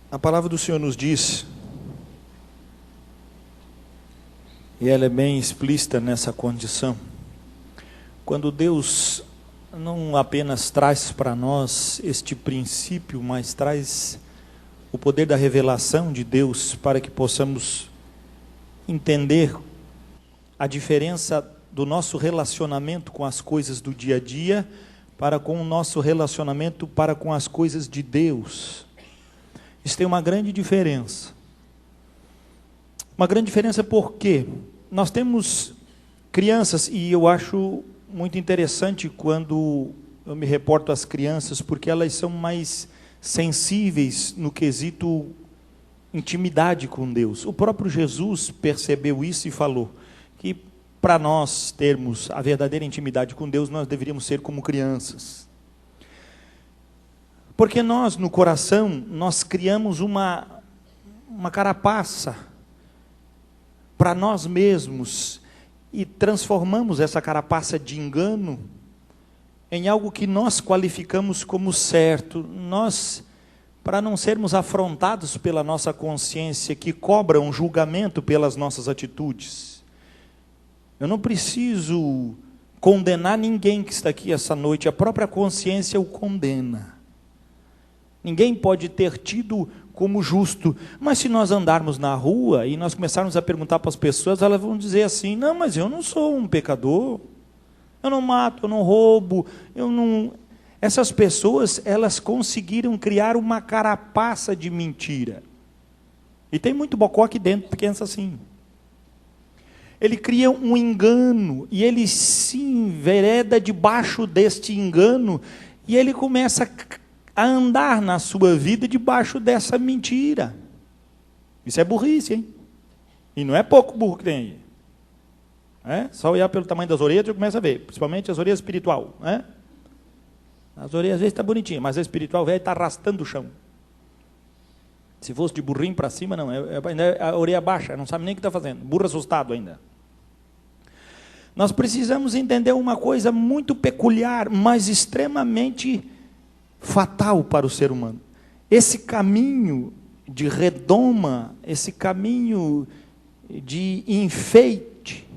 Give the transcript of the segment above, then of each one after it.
A palavra do Senhor nos diz, e ela é bem explícita nessa condição, quando Deus não apenas traz para nós este princípio, mas traz o poder da revelação de Deus para que possamos entender a diferença do nosso relacionamento com as coisas do dia a dia para com o nosso relacionamento para com as coisas de Deus. Isso tem uma grande diferença. Uma grande diferença porque nós temos crianças, e eu acho muito interessante quando eu me reporto às crianças, porque elas são mais sensíveis no quesito intimidade com Deus. O próprio Jesus percebeu isso e falou que para nós termos a verdadeira intimidade com Deus, nós deveríamos ser como crianças. Porque nós, no coração, nós criamos uma carapaça para nós mesmos e transformamos essa carapaça de engano em algo que nós qualificamos como certo. Nós, para não sermos afrontados pela nossa consciência, que cobra um julgamento pelas nossas atitudes. Eu não preciso condenar ninguém que está aqui essa noite, a própria consciência o condena. Ninguém pode ter tido como justo, mas se nós andarmos na rua e nós começarmos a perguntar para as pessoas, elas vão dizer assim: não, mas eu não sou um pecador, eu não mato, eu não roubo, eu não... Essas pessoas, elas conseguiram criar uma carapaça de mentira. E tem muito bocó aqui dentro que pensa assim. Ele cria um engano, e ele se envereda debaixo deste engano, e ele começa a andar na sua vida debaixo dessa mentira. Isso é burrice, hein? E não é pouco burro que tem aí. É? Só olhar pelo tamanho das orelhas, você começa a ver, principalmente as orelhas espiritual. É? As orelhas às vezes estão bonitinhas, mas a espiritual velho está arrastando o chão. Se fosse de burrinho para cima, não, é a orelha baixa, não sabe nem o que está fazendo, burro assustado ainda. Nós precisamos entender uma coisa muito peculiar, mas extremamente fatal para o ser humano. Esse caminho de redoma, esse caminho de enfeite,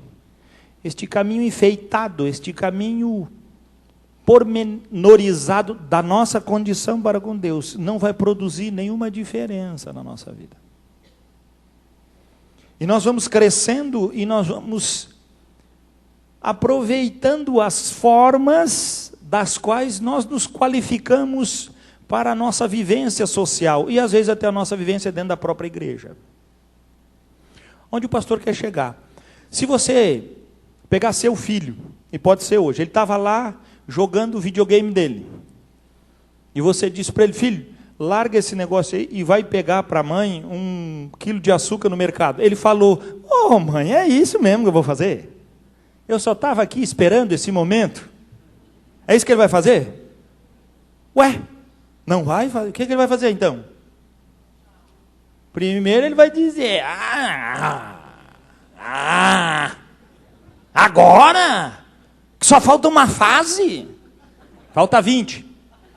este caminho enfeitado, este caminho pormenorizado da nossa condição para com Deus, não vai produzir nenhuma diferença na nossa vida. E nós vamos crescendo e nós vamos aproveitando as formas das quais nós nos qualificamos para a nossa vivência social, e às vezes até a nossa vivência dentro da própria igreja. Onde o pastor quer chegar? Se você pegar seu filho, e pode ser hoje, ele estava lá jogando o videogame dele, e você disse para ele: filho, larga esse negócio aí e vai pegar para a mãe 1 quilo de açúcar no mercado. Ele falou: ô mãe, é isso mesmo que eu vou fazer? Eu só estava aqui esperando esse momento. É isso que ele vai fazer? Ué, não vai fazer? O que ele vai fazer então? Primeiro ele vai dizer: agora? Que só falta uma fase? Falta 20.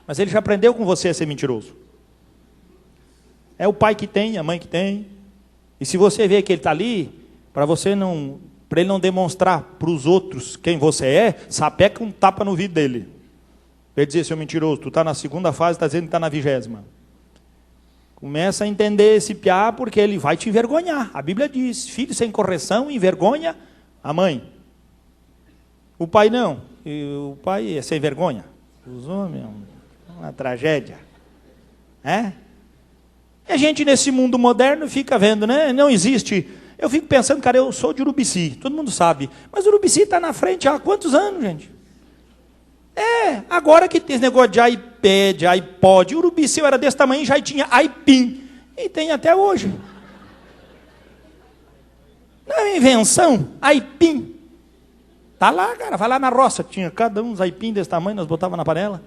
Mas ele já aprendeu com você a ser mentiroso. É o pai que tem, a mãe que tem. E se você vê que ele está ali, para ele não demonstrar para os outros quem você é, sapeca um tapa no vidro dele. Ele dizer: seu mentiroso, tu está na 2ª fase, está dizendo que está na 20ª. Começa a entender esse piá, porque ele vai te envergonhar. A Bíblia diz: filho sem correção envergonha a mãe. O pai não. E o pai é sem vergonha. Os homens, uma tragédia. É? E a gente nesse mundo moderno fica vendo, né? Não existe. Eu fico pensando, cara, eu sou de Urubici, todo mundo sabe. Mas Urubici está na frente há quantos anos, gente? Agora que tem esse negócio de iPad, iPod. Urubici eu era desse tamanho e já tinha iPin. E tem até hoje. Não é invenção? iPin. Tá lá, cara, vai lá na roça. Tinha cada um uns iPin desse tamanho, nós botávamos na panela.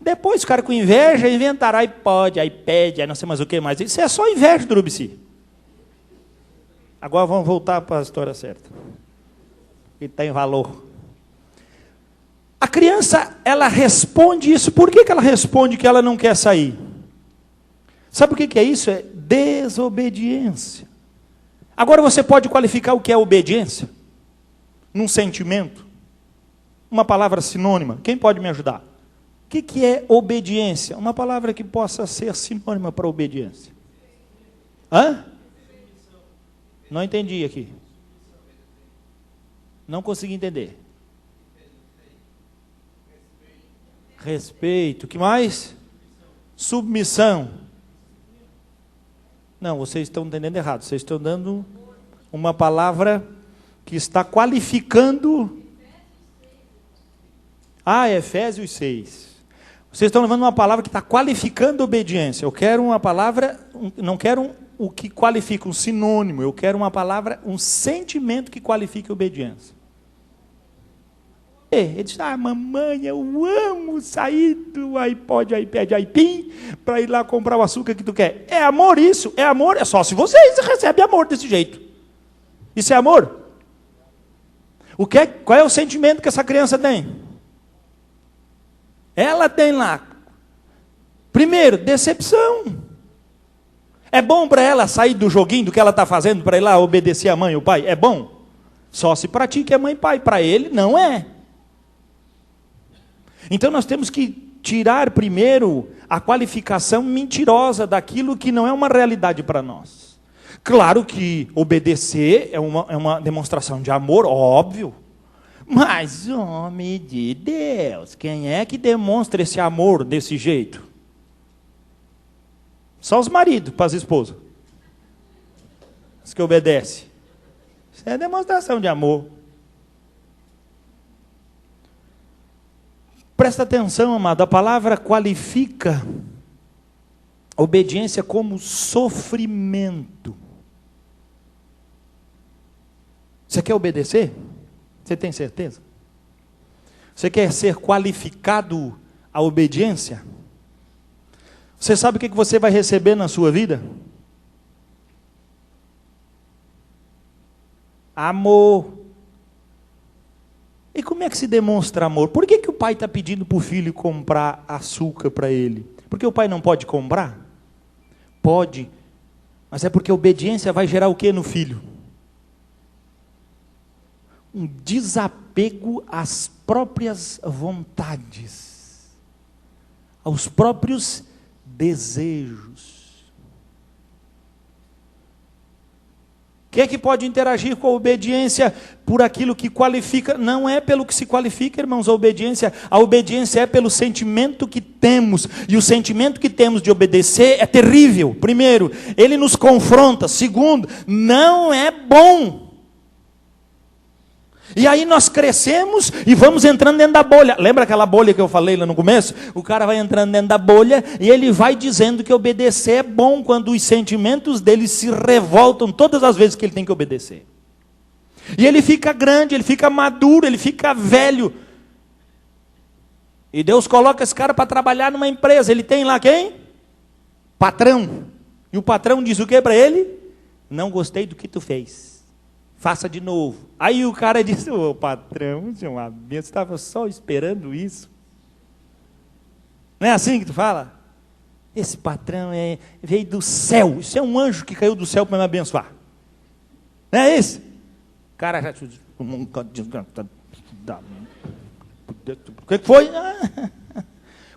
Depois, os caras com inveja inventaram iPod, iPad, não sei mais o que mais. Isso é só inveja do Urubici. Agora vamos voltar para a história certa. Que tem valor. A criança, ela responde isso. Por que ela responde que ela não quer sair? Sabe o que é isso? É desobediência. Agora você pode qualificar o que é obediência? Num sentimento? Uma palavra sinônima? Quem pode me ajudar? O que é obediência? Uma palavra que possa ser sinônima para obediência. Hã? Não entendi aqui. Não consegui entender. Respeito. O que mais? Submissão. Não, vocês estão entendendo errado. Vocês estão dando uma palavra que está qualificando. Efésios 6. Vocês estão levando uma palavra que está qualificando a obediência. Eu quero uma palavra, não quero o que qualifica um sinônimo. Eu quero uma palavra, um sentimento que qualifique a obediência. Ele diz, mamãe, eu amo sair do iPod, iPad, iPim, para ir lá comprar o açúcar que tu quer. É amor isso? É amor? É só se você recebe amor desse jeito. Isso é amor? Qual é o sentimento que essa criança tem? Ela tem lá, primeiro, decepção. É bom para ela sair do joguinho do que ela está fazendo para ir lá obedecer a mãe e o pai? É bom? Só se pratica é mãe e pai. Para ele, não é. Então nós temos que tirar primeiro a qualificação mentirosa daquilo que não é uma realidade para nós. Claro que obedecer é uma demonstração de amor, óbvio. Mas, homem de Deus, quem é que demonstra esse amor desse jeito? Só os maridos para as esposas. Os que obedecem. Isso é demonstração de amor. Presta atenção, amado, a palavra qualifica a obediência como sofrimento. Você quer obedecer? Você tem certeza? Você quer ser qualificado à obediência? Você sabe o que você vai receber na sua vida? Amor. E como é que se demonstra amor? Por que o pai está pedindo para o filho comprar açúcar para ele? Porque o pai não pode comprar? Pode. Mas é porque a obediência vai gerar o que no filho? Um desapego às próprias vontades, aos próprios desejos. Quem é que pode interagir com a obediência por aquilo que qualifica? Não é pelo que se qualifica, irmãos, a obediência é pelo sentimento que temos, e o sentimento que temos de obedecer é terrível. Primeiro, ele nos confronta. Segundo, não é bom. E aí nós crescemos e vamos entrando dentro da bolha. Lembra aquela bolha que eu falei lá no começo? O cara vai entrando dentro da bolha e ele vai dizendo que obedecer é bom, quando os sentimentos dele se revoltam todas as vezes que ele tem que obedecer. E ele fica grande, ele fica maduro, ele fica velho. E Deus coloca esse cara para trabalhar numa empresa. Ele tem lá quem? Patrão. E o patrão diz o que para ele? Não gostei do que tu fez. Faça de novo. Aí o cara disse, ô patrão, você estava só esperando isso. Não é assim que tu fala? Esse patrão veio do céu. Isso é um anjo que caiu do céu para me abençoar. Não é isso? O cara já... O que foi?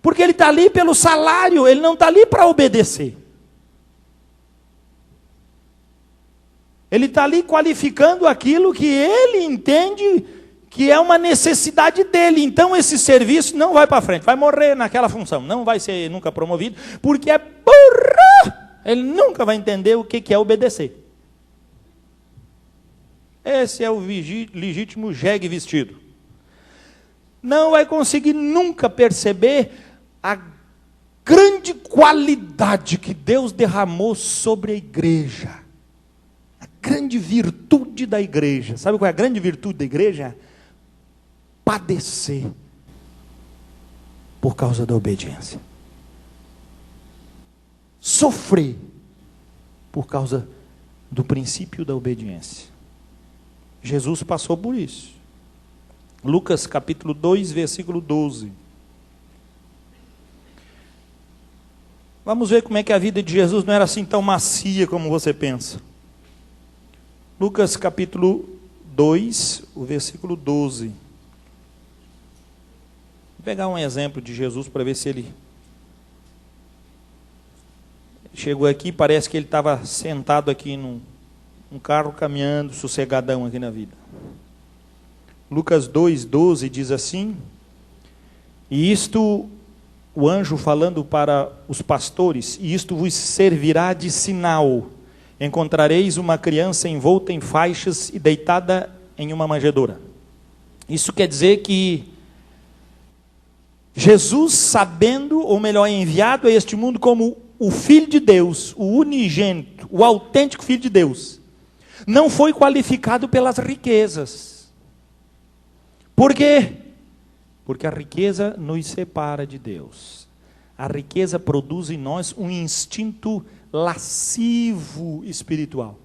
Porque ele está ali pelo salário, ele não está ali para obedecer. Ele está ali qualificando aquilo que ele entende que é uma necessidade dele. Então esse serviço não vai para frente, vai morrer naquela função, não vai ser nunca promovido, porque é burro. Ele nunca vai entender o que é obedecer. Esse é o legítimo jegue vestido. Não vai conseguir nunca perceber a grande qualidade que Deus derramou sobre a igreja. Grande virtude da igreja. Sabe qual é a grande virtude da igreja? Padecer por causa da obediência. Sofrer por causa do princípio da obediência. Jesus passou por isso. Lucas capítulo 2, versículo 12. Vamos ver como é que a vida de Jesus não era assim tão macia como você pensa. Lucas capítulo 2, o versículo 12. Vou pegar um exemplo de Jesus para ver se ele chegou aqui, parece que ele estava sentado aqui num carro caminhando, sossegadão aqui na vida. Lucas 2:12 diz assim: e isto, o anjo falando para os pastores, e isto vos servirá de sinal: encontrareis uma criança envolta em faixas e deitada em uma manjedoura. Isso quer dizer que Jesus, sabendo, ou melhor, enviado a este mundo como o Filho de Deus, o unigênito, o autêntico Filho de Deus, não foi qualificado pelas riquezas. Por quê? Porque a riqueza nos separa de Deus. A riqueza produz em nós um instinto lascivo espiritual.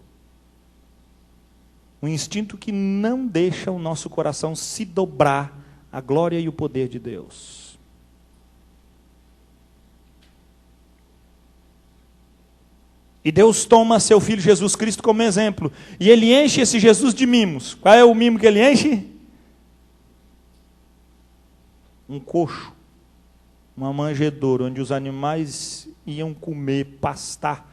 Um instinto que não deixa o nosso coração se dobrar à glória e o poder de Deus. E Deus toma seu Filho Jesus Cristo como exemplo. E Ele enche esse Jesus de mimos. Qual é o mimo que Ele enche? Um coxo, uma manjedoura, onde os animais iam comer, pastar,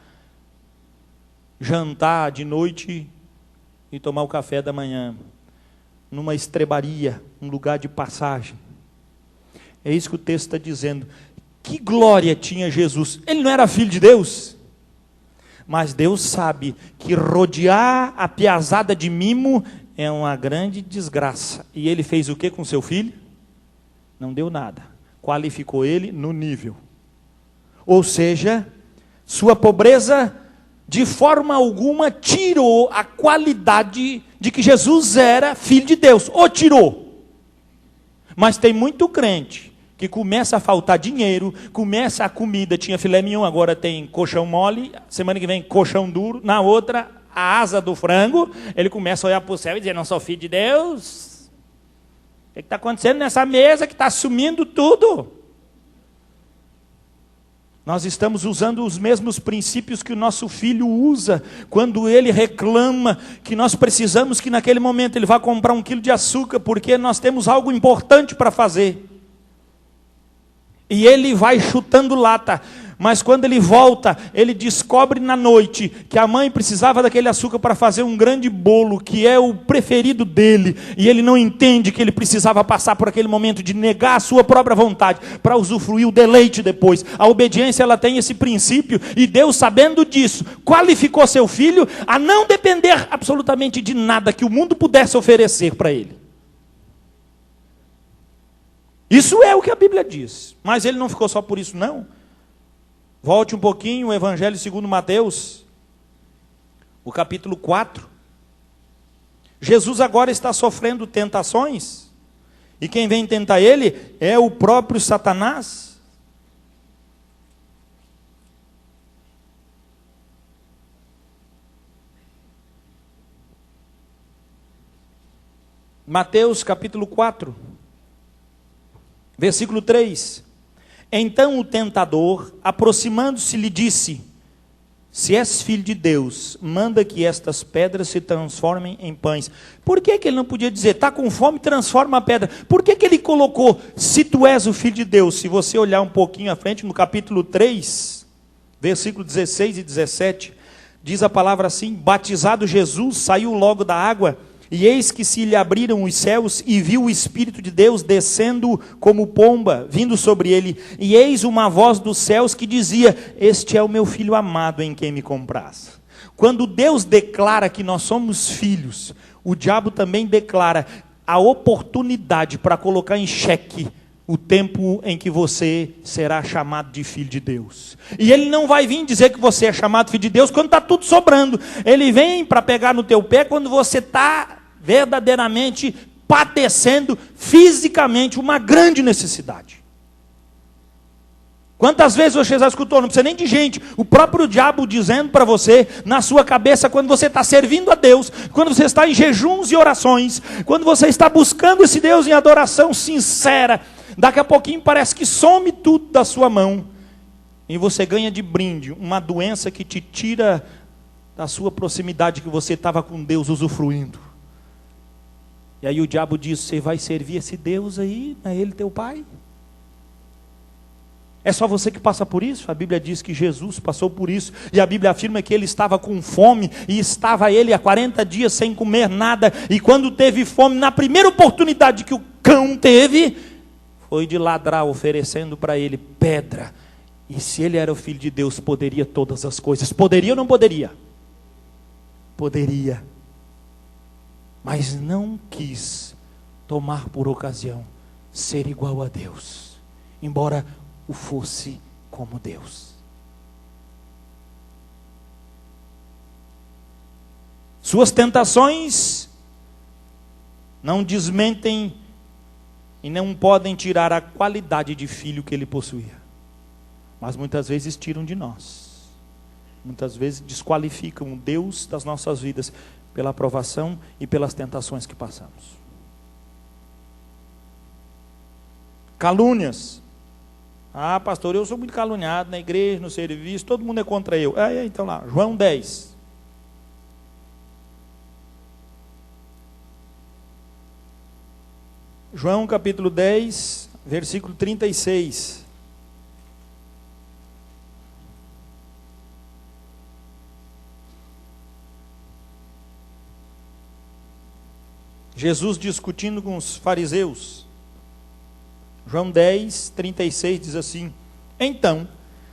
jantar de noite e tomar o café da manhã. Numa estrebaria, um lugar de passagem. É isso que o texto está dizendo. Que glória tinha Jesus. Ele não era filho de Deus? Mas Deus sabe que rodear a piazada de mimo é uma grande desgraça. E Ele fez o que com seu filho? Não deu nada. Qualificou ele no nível. Ou seja, sua pobreza de forma alguma tirou a qualidade de que Jesus era filho de Deus. Ou tirou. Mas tem muito crente que começa a faltar dinheiro, começa a comida, tinha filé mignon, agora tem colchão mole, semana que vem colchão duro, na outra a asa do frango, ele começa a olhar para o céu e dizer, não sou filho de Deus. O que está acontecendo nessa mesa que está sumindo tudo? Nós estamos usando os mesmos princípios que o nosso filho usa, quando ele reclama que nós precisamos que naquele momento ele vá comprar 1 quilo de açúcar, porque nós temos algo importante para fazer. E ele vai chutando lata, mas quando ele volta, ele descobre na noite que a mãe precisava daquele açúcar para fazer um grande bolo, que é o preferido dele, e ele não entende que ele precisava passar por aquele momento de negar a sua própria vontade, para usufruir o deleite depois. A obediência, ela tem esse princípio, e Deus, sabendo disso, qualificou seu filho a não depender absolutamente de nada que o mundo pudesse oferecer para ele. Isso é o que a Bíblia diz. Mas ele não ficou só por isso, não. Volte um pouquinho, o Evangelho segundo Mateus, o capítulo 4. Jesus agora está sofrendo tentações. E quem vem tentar ele é o próprio Satanás. Mateus capítulo 4. Versículo 3. Então o tentador, aproximando-se, lhe disse, se és filho de Deus, manda que estas pedras se transformem em pães. Por que ele não podia dizer, está com fome, transforma a pedra? Por que ele colocou, se tu és o filho de Deus? Se você olhar um pouquinho à frente, no capítulo 3, versículo 16 e 17, diz a palavra assim, batizado Jesus, saiu logo da água, e eis que se lhe abriram os céus, e viu o Espírito de Deus descendo como pomba, vindo sobre ele. E eis uma voz dos céus que dizia, este é o meu filho amado em quem me compraz. Quando Deus declara que nós somos filhos, o diabo também declara a oportunidade para colocar em xeque o tempo em que você será chamado de filho de Deus. E ele não vai vir dizer que você é chamado filho de Deus quando está tudo sobrando. Ele vem para pegar no teu pé quando você está verdadeiramente padecendo fisicamente uma grande necessidade. Quantas vezes você já escutou, não precisa nem de gente, o próprio diabo dizendo para você, na sua cabeça, quando você está servindo a Deus, quando você está em jejuns e orações, quando você está buscando esse Deus em adoração sincera, daqui a pouquinho parece que some tudo da sua mão, e você ganha de brinde uma doença que te tira da sua proximidade que você estava com Deus usufruindo. E aí o diabo diz: você vai servir esse Deus aí, não é ele teu pai? É só você que passa por isso? A Bíblia diz que Jesus passou por isso, e a Bíblia afirma que ele estava com fome, e estava ele há 40 dias sem comer nada, e quando teve fome, na primeira oportunidade que o cão teve, foi de ladrar, oferecendo para ele pedra. E se ele era o Filho de Deus, poderia todas as coisas. Poderia ou não poderia? Poderia. Mas não quis tomar por ocasião ser igual a Deus, embora o fosse como Deus. Suas tentações não desmentem e não podem tirar a qualidade de filho que ele possuía, mas muitas vezes tiram de nós, muitas vezes desqualificam o Deus das nossas vidas pela aprovação e pelas tentações que passamos. Calúnias. Ah, pastor, eu sou muito caluniado na igreja, no serviço, todo mundo é contra eu. Então lá, João 10. João capítulo 10, versículo 36. Jesus discutindo com os fariseus. João 10, 36 diz assim: então,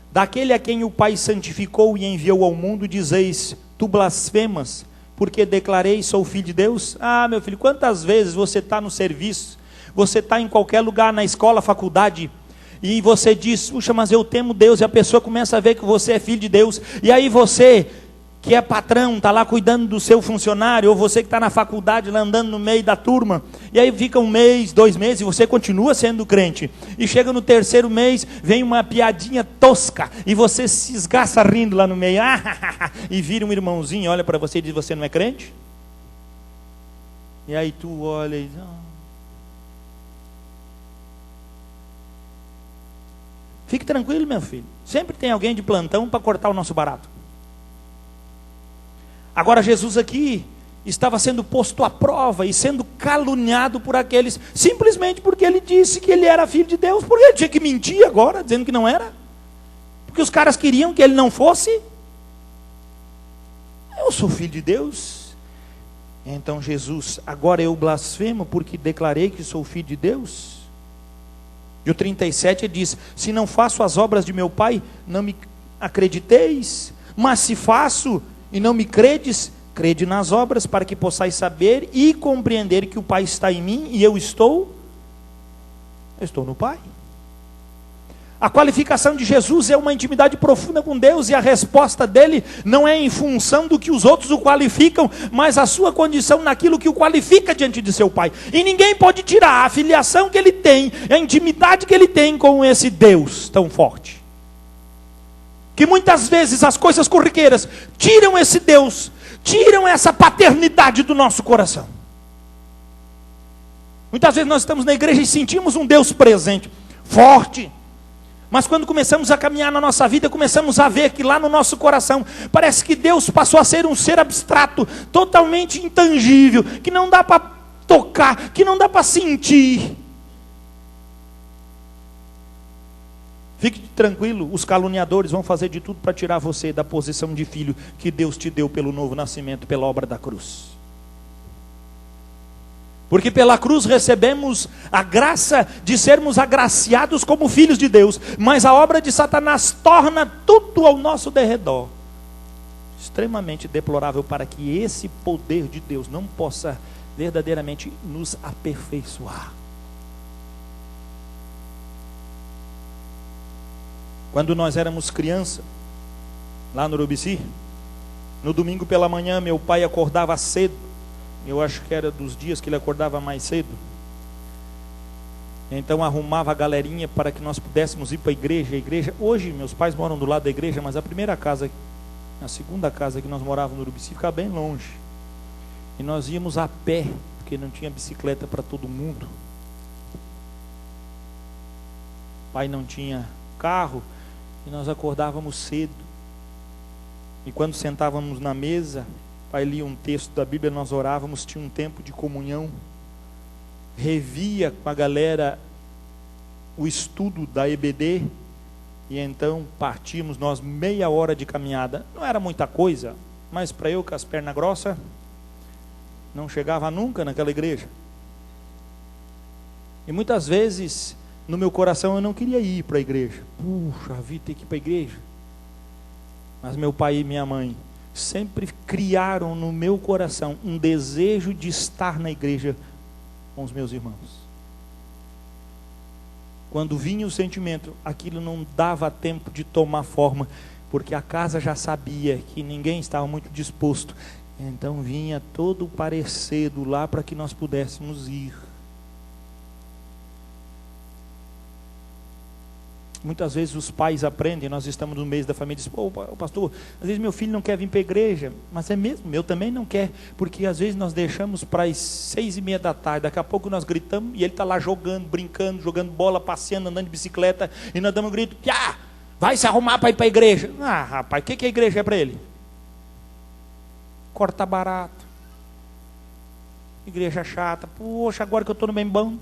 daquele a quem o Pai santificou e enviou ao mundo, dizeis, tu blasfemas, porque declarei sou filho de Deus? Ah, meu filho, quantas vezes você está no serviço, você está em qualquer lugar, na escola, faculdade, e você diz, puxa, mas eu temo Deus, e a pessoa começa a ver que você é filho de Deus, e aí você, que é patrão, está lá cuidando do seu funcionário, ou você que está na faculdade, lá andando no meio da turma, e aí fica 1 mês, 2 meses, e você continua sendo crente, e chega no 3º mês, vem uma piadinha tosca, e você se esgaça rindo lá no meio, e vira um irmãozinho, olha para você e diz, você não é crente? E aí tu olha e diz, fique tranquilo, meu filho, sempre tem alguém de plantão para cortar o nosso barato. Agora Jesus aqui estava sendo posto à prova e sendo caluniado por aqueles, simplesmente porque ele disse que ele era filho de Deus. Por que ele tinha que mentir agora, dizendo que não era? Porque os caras queriam que ele não fosse? Eu sou filho de Deus. Então Jesus, agora eu blasfemo porque declarei que sou filho de Deus? E o 37 ele diz, se não faço as obras de meu Pai, não me acrediteis, mas se faço e não me credes, crede nas obras, para que possais saber e compreender que o Pai está em mim e eu estou no Pai. A qualificação de Jesus é uma intimidade profunda com Deus, e a resposta dele não é em função do que os outros o qualificam, mas a sua condição naquilo que o qualifica diante de seu Pai. E ninguém pode tirar a filiação que ele tem, a intimidade que ele tem com esse Deus tão forte. Que muitas vezes as coisas corriqueiras tiram esse Deus, tiram essa paternidade do nosso coração. Muitas vezes nós estamos na igreja e sentimos um Deus presente, forte. Mas quando começamos a caminhar na nossa vida, começamos a ver que lá no nosso coração, parece que Deus passou a ser um ser abstrato, totalmente intangível, que não dá para tocar, que não dá para sentir. Fique tranquilo, os caluniadores vão fazer de tudo para tirar você da posição de filho que Deus te deu pelo novo nascimento, pela obra da cruz. Porque pela cruz recebemos a graça de sermos agraciados como filhos de Deus, mas a obra de Satanás torna tudo ao nosso derredor extremamente deplorável, para que esse poder de Deus não possa verdadeiramente nos aperfeiçoar. Quando nós éramos criança, lá no Urubici, no domingo pela manhã, meu pai acordava cedo. Eu acho que era dos dias que ele acordava mais cedo. Então arrumava a galerinha para que nós pudéssemos ir para a igreja. Hoje meus pais moram do lado da igreja, mas a segunda casa que nós morávamos no Urubici ficava bem longe. E nós íamos a pé, porque não tinha bicicleta para todo mundo. Pai não tinha carro. E nós acordávamos cedo. E quando sentávamos na mesa, o pai lia um texto da Bíblia, nós orávamos, tinha um tempo de comunhão. Revia com a galera o estudo da EBD. E então partimos nós meia hora de caminhada. Não era muita coisa, mas para eu com as pernas grossas, não chegava nunca naquela igreja. E muitas vezes, no meu coração, eu não queria ir para a igreja. Puxa vida, tem que ir para a igreja. Mas meu pai e minha mãe sempre criaram no meu coração um desejo de estar na igreja com os meus irmãos. Quando vinha o sentimento, aquilo não dava tempo de tomar forma, porque a casa já sabia que ninguém estava muito disposto. Então vinha todo o parecer do lá para que nós pudéssemos ir. Muitas vezes os pais aprendem, nós estamos no mês da família, e dizem, pô, pastor, às vezes meu filho não quer vir para a igreja, mas é mesmo, eu também não quero, porque às vezes nós deixamos para as 6:30 da tarde, daqui a pouco nós gritamos, e ele está lá jogando, brincando, jogando bola, passeando, andando de bicicleta, e nós damos um grito, vai se arrumar para ir para a igreja. Ah, rapaz, o que a igreja é para ele? Corta barato, igreja chata, poxa, agora que eu estou no bem bom.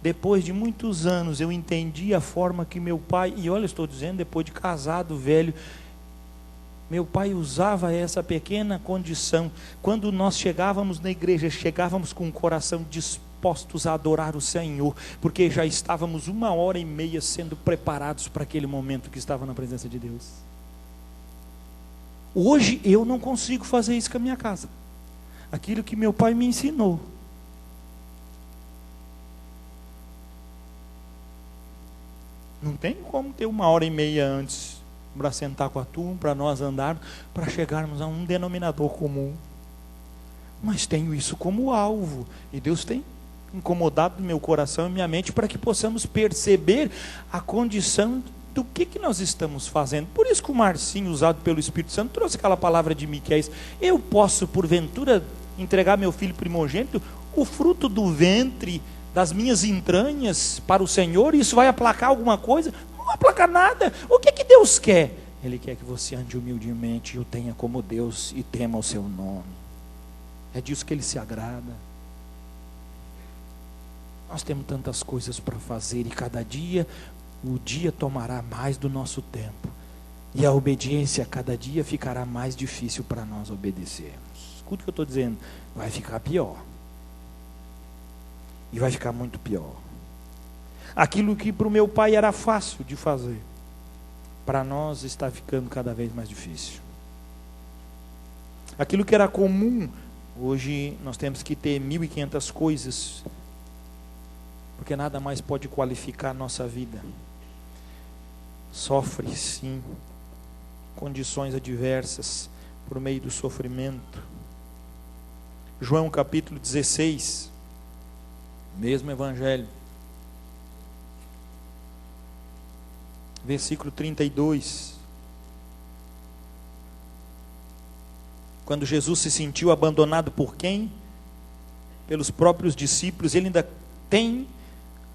Depois de muitos anos eu entendi a forma que meu pai, e olha, eu estou dizendo, depois de casado, velho, meu pai usava essa pequena condição. Quando nós chegávamos na igreja, chegávamos com o coração dispostos a adorar o Senhor, porque já estávamos 1h30 sendo preparados para aquele momento que estava na presença de Deus. Hoje eu não consigo fazer isso com a minha casa. Aquilo que meu pai me ensinou. Não tem como ter 1h30 antes para sentar com a turma, para nós andarmos, para chegarmos a um denominador comum. Mas tenho isso como alvo. E Deus tem incomodado meu coração e minha mente para que possamos perceber a condição do que nós estamos fazendo. Por isso que o Marcinho, usado pelo Espírito Santo, trouxe aquela palavra de Miqueias. Eu posso, porventura, entregar meu filho primogênito, o fruto do ventre, das minhas entranhas para o Senhor, e isso vai aplacar alguma coisa? Não vai aplacar nada. O que Deus quer? Ele quer que você ande humildemente e o tenha como Deus e tema o seu nome. É disso que Ele se agrada. Nós temos tantas coisas para fazer e cada dia, o dia tomará mais do nosso tempo. E a obediência cada dia ficará mais difícil para nós obedecermos. Escuta o que eu estou dizendo, vai ficar pior. E vai ficar muito pior. Aquilo que para o meu pai era fácil de fazer, para nós está ficando cada vez mais difícil. Aquilo que era comum, hoje nós temos que ter 1.500 coisas, porque nada mais pode qualificar a nossa vida. Sofre sim, condições adversas, por meio do sofrimento. João capítulo 16, mesmo evangelho, versículo 32. Quando Jesus se sentiu abandonado por quem? Pelos próprios discípulos. Ele ainda tem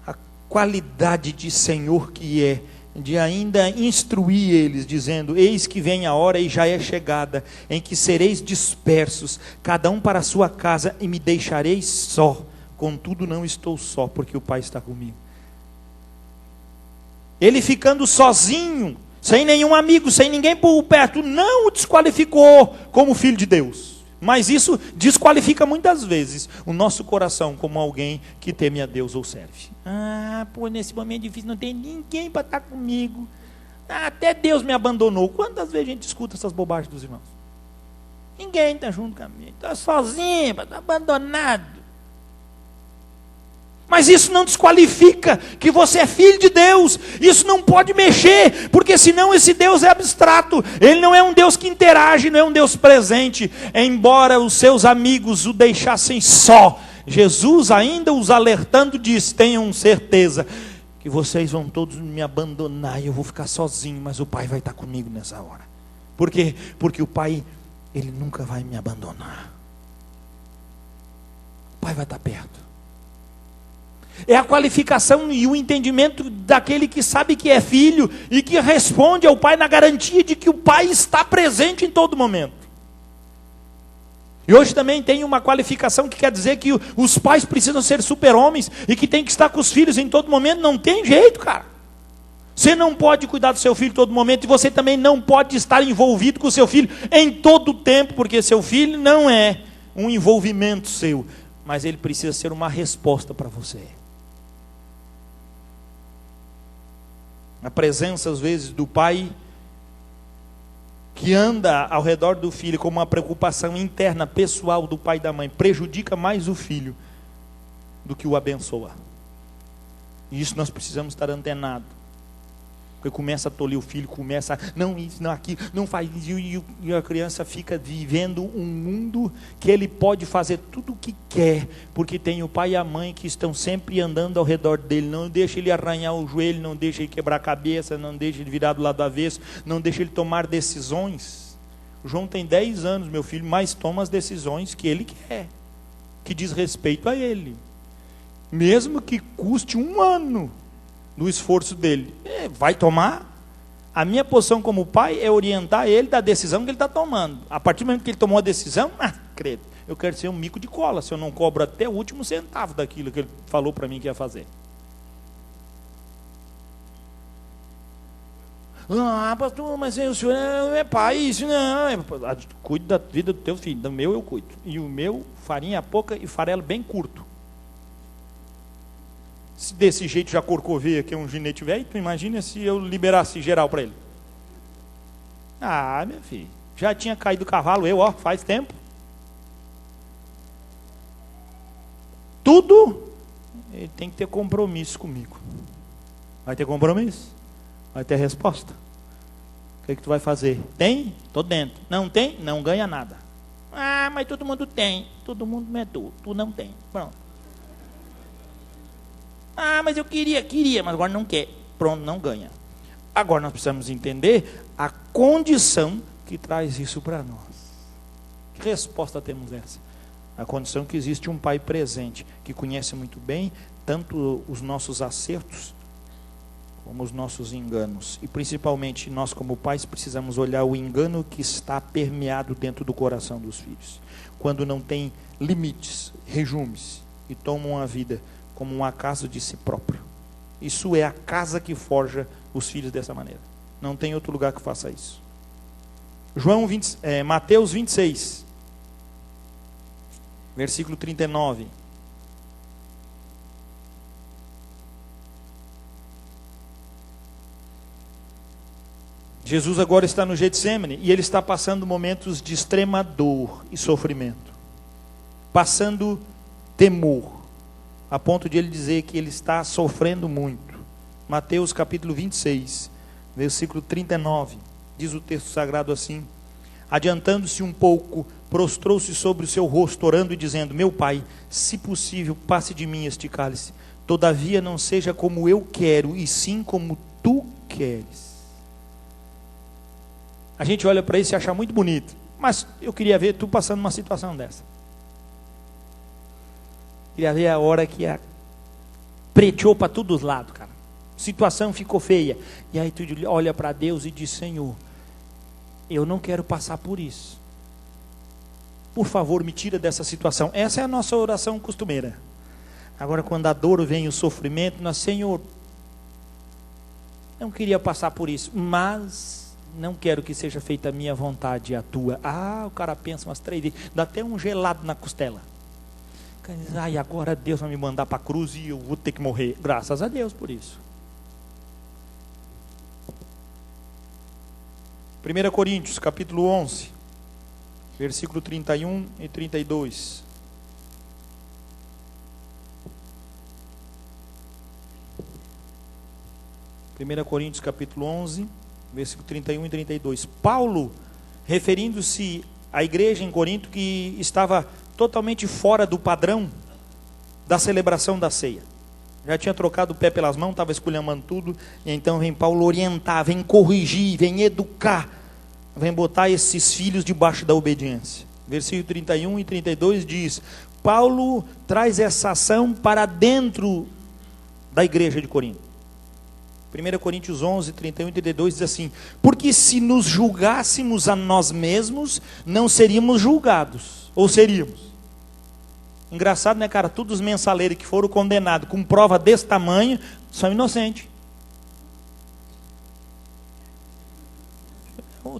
a qualidade de Senhor que é, de ainda instruir eles, dizendo: eis que vem a hora e já é chegada, em que sereis dispersos, cada um para a sua casa, e me deixareis só. Contudo não estou só, porque o Pai está comigo. Ele ficando sozinho, sem nenhum amigo, sem ninguém por perto, não o desqualificou como filho de Deus. Mas isso desqualifica muitas vezes o nosso coração como alguém que teme a Deus ou serve. Nesse momento difícil não tem ninguém para estar comigo. Até Deus me abandonou. Quantas vezes a gente escuta essas bobagens dos irmãos? Ninguém está junto comigo. Está sozinho, está abandonado. Mas isso não desqualifica que você é filho de Deus. Isso não pode mexer, porque senão esse Deus é abstrato. Ele não é um Deus que interage, não é um Deus presente. Embora os seus amigos o deixassem só, Jesus ainda os alertando disse: tenham certeza que vocês vão todos me abandonar e eu vou ficar sozinho, mas o Pai vai estar comigo nessa hora. Por quê? Porque o Pai, Ele nunca vai me abandonar. O Pai vai estar perto. É a qualificação e o entendimento daquele que sabe que é filho e que responde ao pai na garantia de que o pai está presente em todo momento. E hoje também tem uma qualificação que quer dizer que os pais precisam ser super-homens e que tem que estar com os filhos em todo momento. Não tem jeito, cara. Você não pode cuidar do seu filho em todo momento e você também não pode estar envolvido com o seu filho em todo o tempo, porque seu filho não é um envolvimento seu, mas ele precisa ser uma resposta para você. A presença, às vezes, do pai que anda ao redor do filho com uma preocupação interna, pessoal do pai e da mãe, prejudica mais o filho do que o abençoa. E isso nós precisamos estar antenados. Porque começa a tolir o filho, começa a, não isso, não aquilo, não faz isso, e a criança fica vivendo um mundo que ele pode fazer tudo o que quer, porque tem o pai e a mãe que estão sempre andando ao redor dele, não deixa ele arranhar o joelho, não deixa ele quebrar a cabeça, não deixa ele virar do lado avesso, não deixa ele tomar decisões. O João tem 10 anos, meu filho, mas toma as decisões que ele quer, que diz respeito a ele, mesmo que custe 1 ano do esforço dele. Vai tomar. A minha posição como pai é orientar ele da decisão que ele está tomando. A partir do momento que ele tomou a decisão, credo, eu quero ser um mico de cola, se eu não cobro até o último centavo daquilo que ele falou para mim que ia fazer. Pastor, mas o senhor é pai, isso não. Cuida da vida do teu filho, do meu eu cuido. E o meu, farinha pouca e farelo bem curto. Se desse jeito já corcoveia, que é um ginete velho, tu imagina se eu liberasse geral para ele. Meu filho, já tinha caído do cavalo, faz tempo. Tudo, ele tem que ter compromisso comigo. Vai ter compromisso? Vai ter resposta. O que tu vai fazer? Tem? Tô dentro. Não tem? Não ganha nada. Mas todo mundo tem. Todo mundo não é tu. Tu não tem. Pronto. Mas eu queria, mas agora não quer. Pronto, não ganha. Agora nós precisamos entender a condição que traz isso para nós. Que resposta temos essa? A condição que existe um pai presente, que conhece muito bem tanto os nossos acertos como os nossos enganos. E principalmente nós como pais precisamos olhar o engano que está permeado dentro do coração dos filhos. Quando não tem limites, rejumes e tomam a vida como um acaso de si próprio. Isso é a casa que forja os filhos dessa maneira. Não tem outro lugar que faça isso. Mateus 26, versículo 39. Jesus agora está no Getsêmani e ele está passando momentos de extrema dor e sofrimento. Passando temor. A ponto de ele dizer que ele está sofrendo muito. Mateus capítulo 26, versículo 39, diz o texto sagrado assim: adiantando-se um pouco, prostrou-se sobre o seu rosto, orando e dizendo: meu pai, se possível, passe de mim este cálice, todavia não seja como eu quero, e sim como tu queres. A gente olha para isso e acha muito bonito, mas eu queria ver tu passando uma situação dessa. Queria ver a hora que preteou para todos os lados, cara. A situação ficou feia. E aí tu olha para Deus e diz: Senhor, eu não quero passar por isso. Por favor, me tira dessa situação. Essa é a nossa oração costumeira. Agora, quando a dor vem, o sofrimento, nós: Senhor, não queria passar por isso, mas não quero que seja feita a minha vontade e a tua. O cara pensa umas 3 vezes, dá até um gelado na costela. Agora Deus vai me mandar para a cruz e eu vou ter que morrer. Graças a Deus por isso. 1 Coríntios, capítulo 11, versículo 31 e 32. Primeira Coríntios, capítulo 11, versículo 31 e 32. Paulo, referindo-se à igreja em Corinto que estava totalmente fora do padrão da celebração da ceia. Já tinha trocado o pé pelas mãos, estava esculhambando tudo, e então vem Paulo orientar, vem corrigir, vem educar, vem botar esses filhos debaixo da obediência. Versículo 31 e 32 diz: Paulo traz essa ação para dentro da igreja de Corinto. 1 Coríntios 11, 31 e 32 diz assim: porque se nos julgássemos a nós mesmos, não seríamos julgados, ou seríamos. Engraçado, né, cara? Todos os mensaleiros que foram condenados com prova desse tamanho, são inocentes.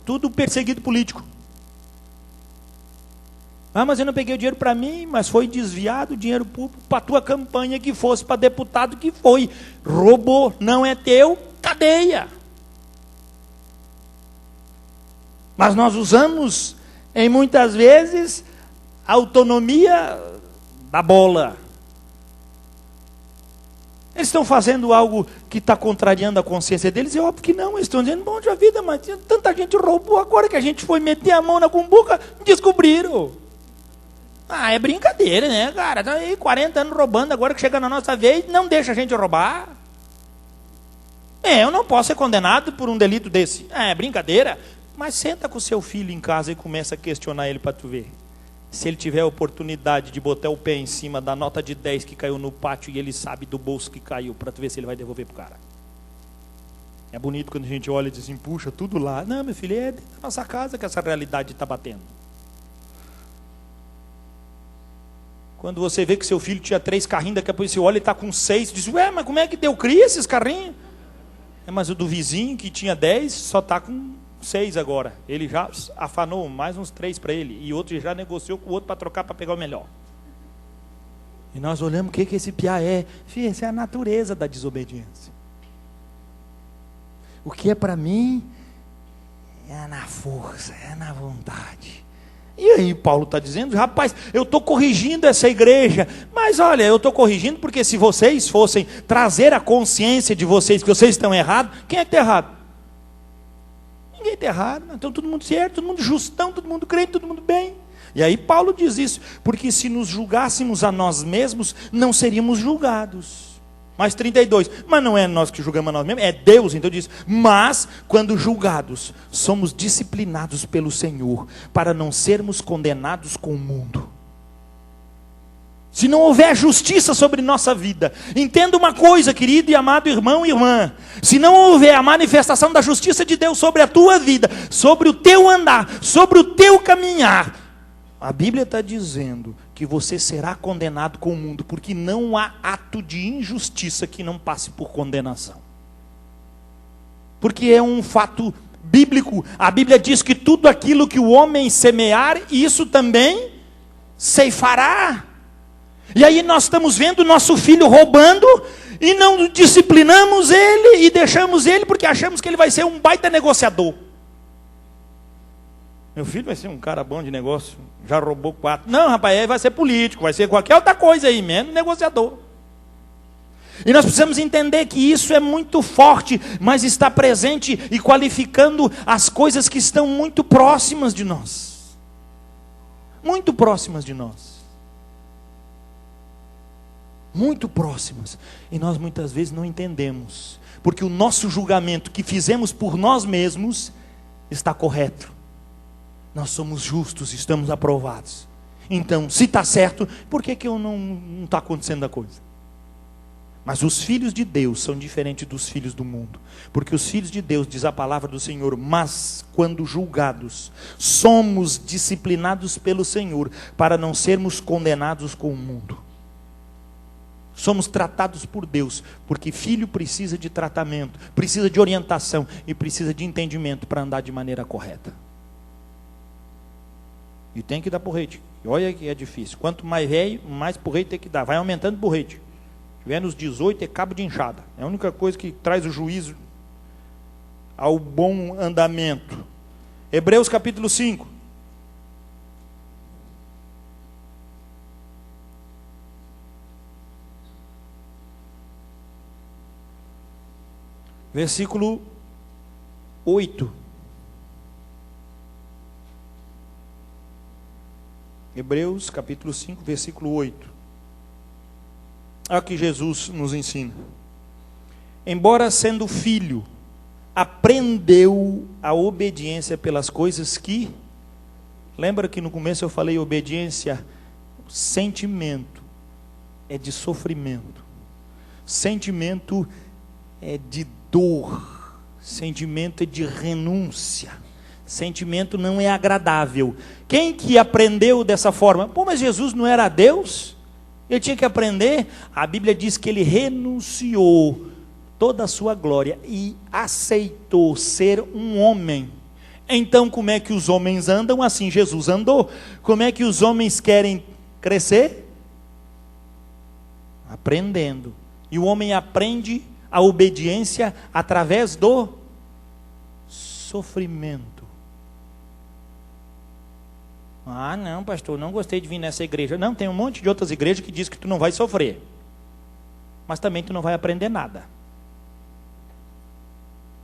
Tudo perseguido político. Ah, mas eu não peguei o dinheiro para mim, mas foi desviado o dinheiro público para a tua campanha, que fosse para deputado, que foi. Roubou, não é teu, cadeia. Mas nós usamos, em muitas vezes, a autonomia da bola. Eles estão fazendo algo que está contrariando a consciência deles? É óbvio que não, eles estão dizendo, bom de vida, mas tanta gente roubou, agora que a gente foi meter a mão na cumbuca, descobriram. Ah, é brincadeira, né, cara? Estão aí 40 anos roubando, agora que chega na nossa vez, não deixa a gente roubar. Eu não posso ser condenado por um delito desse. É brincadeira. Mas senta com o seu filho em casa e começa a questionar ele para tu ver. Se ele tiver a oportunidade de botar o pé em cima da nota de 10 que caiu no pátio e ele sabe do bolso que caiu, para tu ver se ele vai devolver pro cara. É bonito quando a gente olha e diz assim, puxa, tudo lá. Não, meu filho, é dentro da nossa casa que essa realidade está batendo. Quando você vê que seu filho tinha 3 carrinhos, daqui a pouco você olha e está com 6, diz, ué, mas como é que deu cria esses carrinhos? Mas o do vizinho que tinha 10, só está com 6 agora. Ele já afanou mais uns 3 para ele, e outro já negociou com o outro para trocar, para pegar o melhor. E nós olhamos o que esse piá é. Filho, essa é a natureza da desobediência. O que é para mim, é na força, é na vontade. E aí Paulo está dizendo, rapaz, eu estou corrigindo essa igreja, mas olha, eu estou corrigindo porque se vocês fossem trazer a consciência de vocês que vocês estão errados, quem é que está errado? Ninguém está errado, então todo mundo certo, todo mundo justão, todo mundo crente, todo mundo bem. E aí Paulo diz isso, porque se nos julgássemos a nós mesmos, não seríamos julgados. Mais 32, mas não é nós que julgamos a nós mesmos, é Deus, então diz, mas quando julgados, somos disciplinados pelo Senhor, para não sermos condenados com o mundo. Se não houver justiça sobre nossa vida, entenda uma coisa, querido e amado irmão e irmã, se não houver a manifestação da justiça de Deus sobre a tua vida, sobre o teu andar, sobre o teu caminhar, a Bíblia está dizendo que você será condenado com o mundo, porque não há ato de injustiça que não passe por condenação. Porque é um fato bíblico. A Bíblia diz que tudo aquilo que o homem semear, isso também ceifará. E aí nós estamos vendo nosso filho roubando, e não disciplinamos ele, e deixamos ele, porque achamos que ele vai ser um baita negociador. Meu filho vai ser um cara bom de negócio, já roubou 4. Não, rapaz, aí vai ser político, vai ser qualquer outra coisa aí, menos negociador. E nós precisamos entender que isso é muito forte, mas está presente e qualificando as coisas que estão muito próximas de nós. Muito próximas de nós. Muito próximas. E nós muitas vezes não entendemos, porque o nosso julgamento que fizemos por nós mesmos está correto. Nós somos justos, estamos aprovados. Então, se está certo, por que não está acontecendo a coisa? Mas os filhos de Deus são diferentes dos filhos do mundo. Porque os filhos de Deus, diz a palavra do Senhor, mas quando julgados, somos disciplinados pelo Senhor, para não sermos condenados com o mundo. Somos tratados por Deus, porque filho precisa de tratamento, precisa de orientação e precisa de entendimento para andar de maneira correta. E tem que dar porrete. E olha que é difícil. Quanto mais velho, mais porrete tem que dar. Vai aumentando porrete. Se tiver nos 18 é cabo de enxada. É a única coisa que traz o juízo ao bom andamento. Hebreus capítulo 5. Versículo 8. Hebreus capítulo 5, versículo 8. Olha o que Jesus nos ensina. Embora sendo filho, aprendeu a obediência pelas coisas que... Lembra que no começo eu falei obediência, sentimento, é de sofrimento. Sentimento é de dor, sentimento é de renúncia, sentimento não é agradável. Quem que aprendeu dessa forma? Pô, mas Jesus não era Deus? Ele tinha que aprender? A Bíblia diz que ele renunciou toda a sua glória e aceitou ser um homem. Então como é que os homens andam? Assim Jesus andou. Como é que os homens querem crescer? Aprendendo. E o homem aprende a obediência através do sofrimento. Ah, não, pastor, não gostei de vir nessa igreja. Não, tem um monte de outras igrejas que diz que tu não vai sofrer, mas também tu não vai aprender nada.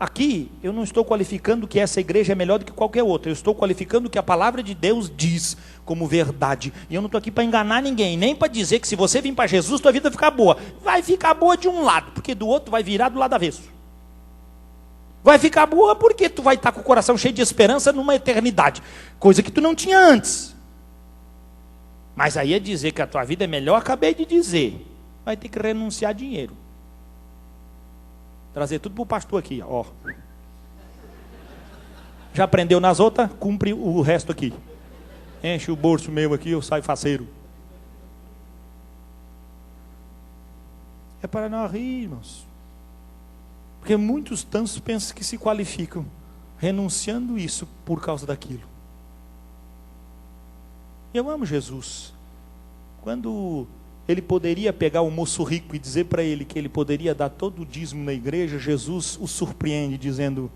Aqui, eu não estou qualificando que essa igreja é melhor do que qualquer outra. Eu estou qualificando que a palavra de Deus diz como verdade. E eu não estou aqui para enganar ninguém, nem para dizer que se você vir para Jesus, tua vida vai ficar boa. Vai ficar boa de um lado, porque do outro vai virar do lado avesso. Vai ficar boa porque tu vai estar com o coração cheio de esperança numa eternidade. Coisa que tu não tinha antes. Mas aí é dizer que a tua vida é melhor, acabei de dizer. Vai ter que renunciar a dinheiro. Trazer tudo para o pastor aqui, ó. Já aprendeu nas outras? Cumpre o resto aqui. Enche o bolso meu aqui, eu saio faceiro. É para nós rir, irmãos. Porque muitos tantos pensam que se qualificam, renunciando isso por causa daquilo. Eu amo Jesus. Quando ele poderia pegar o moço rico e dizer para ele que ele poderia dar todo o dízimo na igreja, Jesus o surpreende dizendo: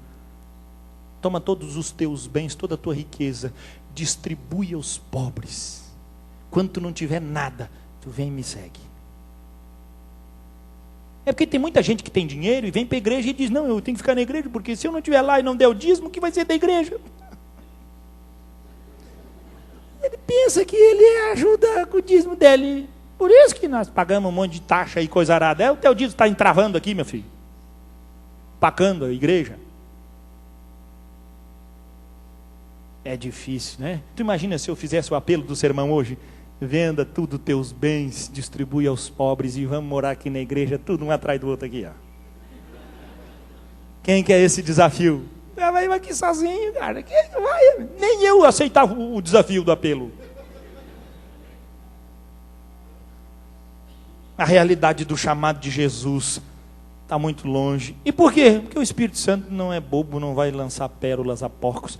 toma todos os teus bens, toda a tua riqueza, distribui aos pobres. Quando tu não tiver nada, tu vem e me segue. É porque tem muita gente que tem dinheiro e vem para a igreja e diz: não, eu tenho que ficar na igreja, porque se eu não estiver lá e não der o dízimo, o que vai ser da igreja? Ele pensa que ele ajuda com o dízimo dele. Por isso que nós pagamos um monte de taxa e coisa arada. O teu dízimo está entravando aqui, meu filho. Pacando a igreja. É difícil, né? Tu imagina se eu fizesse o apelo do sermão hoje? Venda tudo teus bens, distribui aos pobres e vamos morar aqui na igreja, tudo um atrás do outro aqui, ó. Quem quer esse desafio? Vai aqui sozinho, cara. Quem vai? Nem eu aceitava o desafio do apelo. A realidade do chamado de Jesus está muito longe. E por quê? Porque o Espírito Santo não é bobo, não vai lançar pérolas a porcos.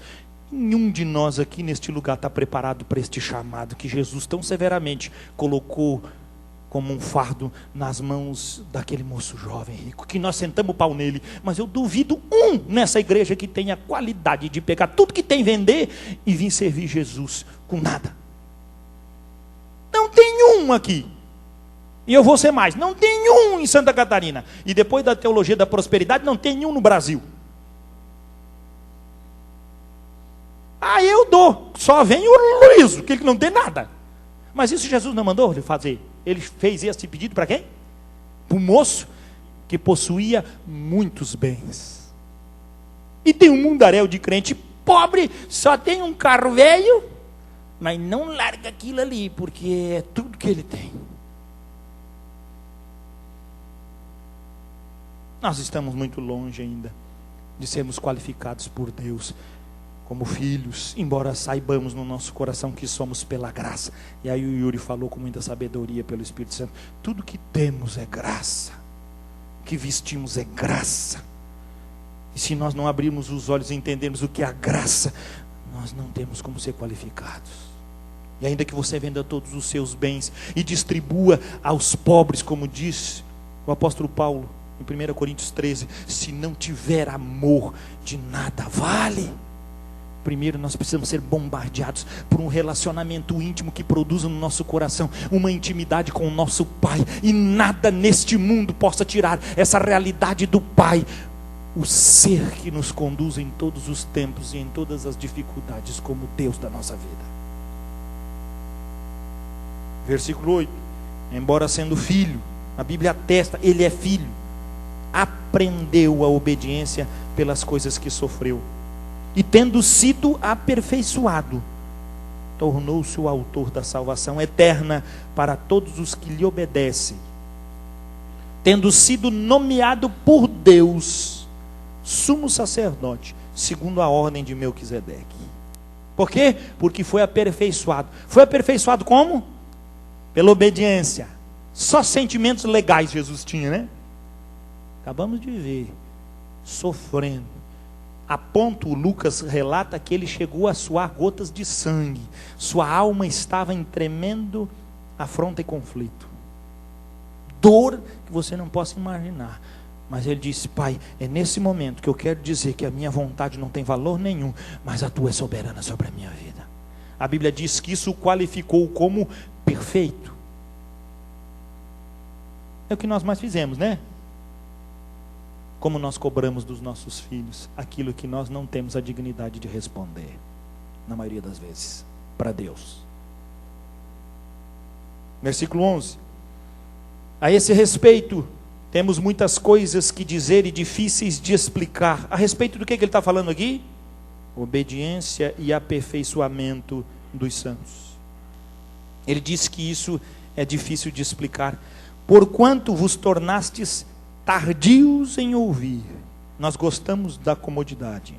Nenhum de nós aqui neste lugar está preparado para este chamado que Jesus tão severamente colocou como um fardo nas mãos daquele moço jovem rico, que nós sentamos o pau nele. Mas eu duvido nessa igreja que tenha qualidade de pegar tudo que tem, vender e vir servir Jesus com nada. Não tem um aqui. E eu vou ser mais, não tem um em Santa Catarina. E depois da teologia da prosperidade, não tem um no Brasil. Ah, eu dou, só vem o Luiz, que ele não tem nada. Mas isso Jesus não mandou ele fazer. Ele fez esse pedido para quem? Para o moço que possuía muitos bens. E tem um mundaréu de crente pobre, só tem um carro velho, mas não larga aquilo ali, porque é tudo que ele tem. Nós estamos muito longe ainda de sermos qualificados por Deus como filhos, embora saibamos no nosso coração que somos pela graça. E aí o Yuri falou com muita sabedoria pelo Espírito Santo. Tudo que temos é graça, o que vestimos é graça. E se nós não abrirmos os olhos e entendermos o que é a graça, nós não temos como ser qualificados. E ainda que você venda todos os seus bens e distribua aos pobres, como diz o apóstolo Paulo em 1 Coríntios 13, se não tiver amor, de nada vale. Primeiro nós precisamos ser bombardeados por um relacionamento íntimo que produza no nosso coração uma intimidade com o nosso Pai. E nada neste mundo possa tirar essa realidade do Pai. O ser que nos conduz em todos os tempos e em todas as dificuldades como Deus da nossa vida. Versículo 8. Embora sendo filho, a Bíblia atesta, ele é filho. Aprendeu a obediência pelas coisas que sofreu. E tendo sido aperfeiçoado, tornou-se o autor da salvação eterna para todos os que lhe obedecem. tendo sido nomeado por Deus sumo sacerdote, segundo a ordem de Melquisedeque. Por quê? Porque foi aperfeiçoado. Foi aperfeiçoado como? Pela obediência. Só sentimentos legais Jesus tinha, né? Acabamos de ver, sofrendo. A ponto, Lucas relata que ele chegou a suar gotas de sangue. Sua alma estava em tremendo afronta e conflito. Dor que você não possa imaginar. Mas ele disse: Pai, é nesse momento que eu quero dizer que a minha vontade não tem valor nenhum, mas a tua é soberana sobre a minha vida. A Bíblia diz que isso o qualificou como perfeito. É o que nós mais fizemos, né? Como nós cobramos dos nossos filhos aquilo que nós não temos a dignidade de responder, na maioria das vezes, para Deus. Versículo 11. A esse respeito, temos muitas coisas que dizer e difíceis de explicar. A respeito do que ele está falando aqui? Obediência e aperfeiçoamento dos santos. Ele diz que isso é difícil de explicar. Porquanto vos tornastes tardios em ouvir. Nós gostamos da comodidade.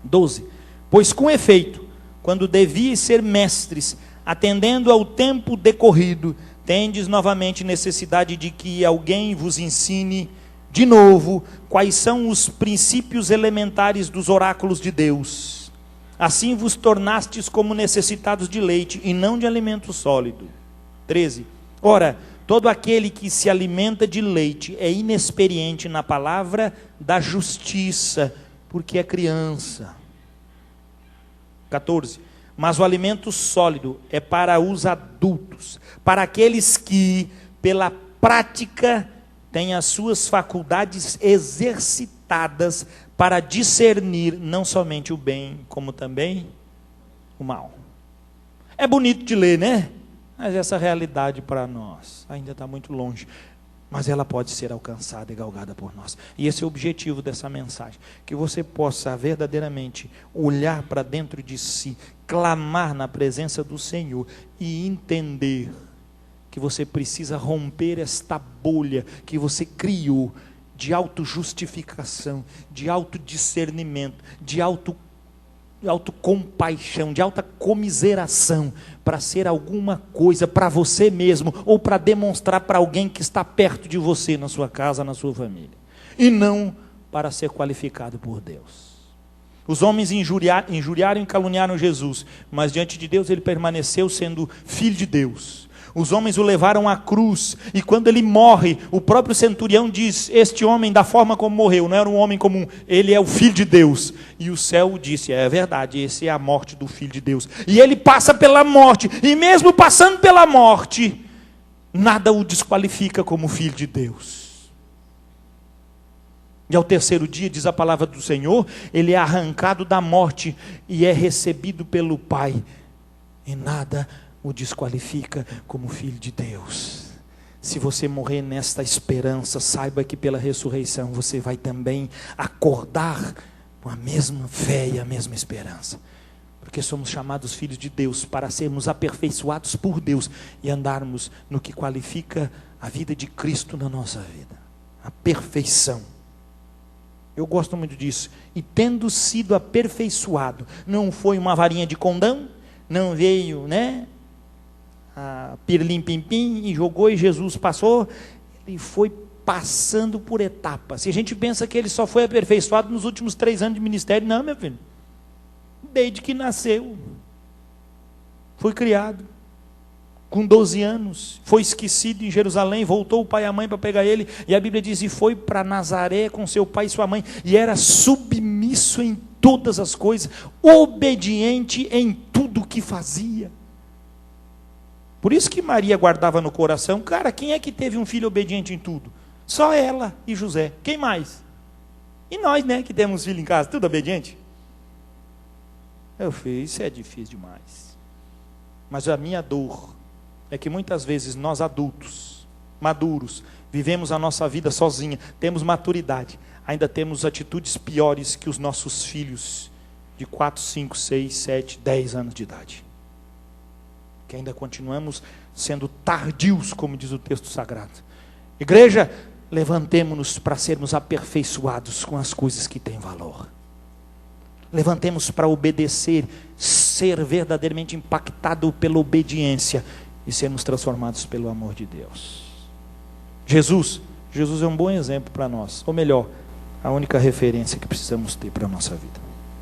12. Pois com efeito, quando devíeis ser mestres, atendendo ao tempo decorrido, tendes novamente necessidade de que alguém vos ensine de novo quais são os princípios elementares dos oráculos de Deus. Assim vos tornastes como necessitados de leite e não de alimento sólido. 13. Ora, todo aquele que se alimenta de leite é inexperiente na palavra da justiça, porque é criança. 14. Mas o alimento sólido é para os adultos, para aqueles que, pela prática, têm as suas faculdades exercitadas para discernir não somente o bem, como também o mal. É bonito de ler, né? Mas essa realidade para nós ainda está muito longe. Mas ela pode ser alcançada e galgada por nós. E esse é o objetivo dessa mensagem. Que você possa verdadeiramente olhar para dentro de si, clamar na presença do Senhor e entender que você precisa romper esta bolha que você criou de autojustificação, de autodiscernimento, de autocompaixão, de alta comiseração, para ser alguma coisa para você mesmo, ou para demonstrar para alguém que está perto de você, na sua casa, na sua família, e não para ser qualificado por Deus. Os homens injuriaram e caluniaram Jesus, mas diante de Deus ele permaneceu sendo filho de Deus. Os homens o levaram à cruz, e quando ele morre, o próprio centurião diz: este homem, da forma como morreu, não era um homem comum, ele é o Filho de Deus. E o céu disse: é verdade, essa é a morte do Filho de Deus. E ele passa pela morte, e mesmo passando pela morte, nada o desqualifica como Filho de Deus. E ao terceiro dia, diz a palavra do Senhor, ele é arrancado da morte, e é recebido pelo Pai, e nada o desqualifica como filho de Deus. Se você morrer nesta esperança, saiba que pela ressurreição você vai também acordar com a mesma fé e a mesma esperança, porque somos chamados filhos de Deus para sermos aperfeiçoados por Deus e andarmos no que qualifica a vida de Cristo na nossa vida, a perfeição. Eu gosto muito disso. E tendo sido aperfeiçoado, não foi uma varinha de condão, não veio, a pirlim pim pim e jogou e Jesus passou. Ele foi passando por etapas. Se a gente pensa que ele só foi aperfeiçoado nos últimos 3 anos de ministério, não, meu filho, desde que nasceu, foi criado, com 12 anos, foi esquecido em Jerusalém, voltou o pai e a mãe para pegar ele, e a Bíblia diz, e foi para Nazaré com seu pai e sua mãe, e era submisso em todas as coisas, obediente em tudo que fazia. Por isso que Maria guardava no coração, cara, quem é que teve um filho obediente em tudo? Só ela e José, quem mais? E nós, que temos filho em casa, tudo obediente? Eu fiz, isso é difícil demais. Mas a minha dor é que muitas vezes nós adultos, maduros, vivemos a nossa vida sozinha, temos maturidade, ainda temos atitudes piores que os nossos filhos de 4, 5, 6, 7, 10 anos de idade. Que ainda continuamos sendo tardios, como diz o texto sagrado. Igreja, levantemo-nos para sermos aperfeiçoados com as coisas que têm valor. Levantemos para obedecer, ser verdadeiramente impactado pela obediência e sermos transformados pelo amor de Deus. Jesus é um bom exemplo para nós, ou melhor, a única referência que precisamos ter para a nossa vida.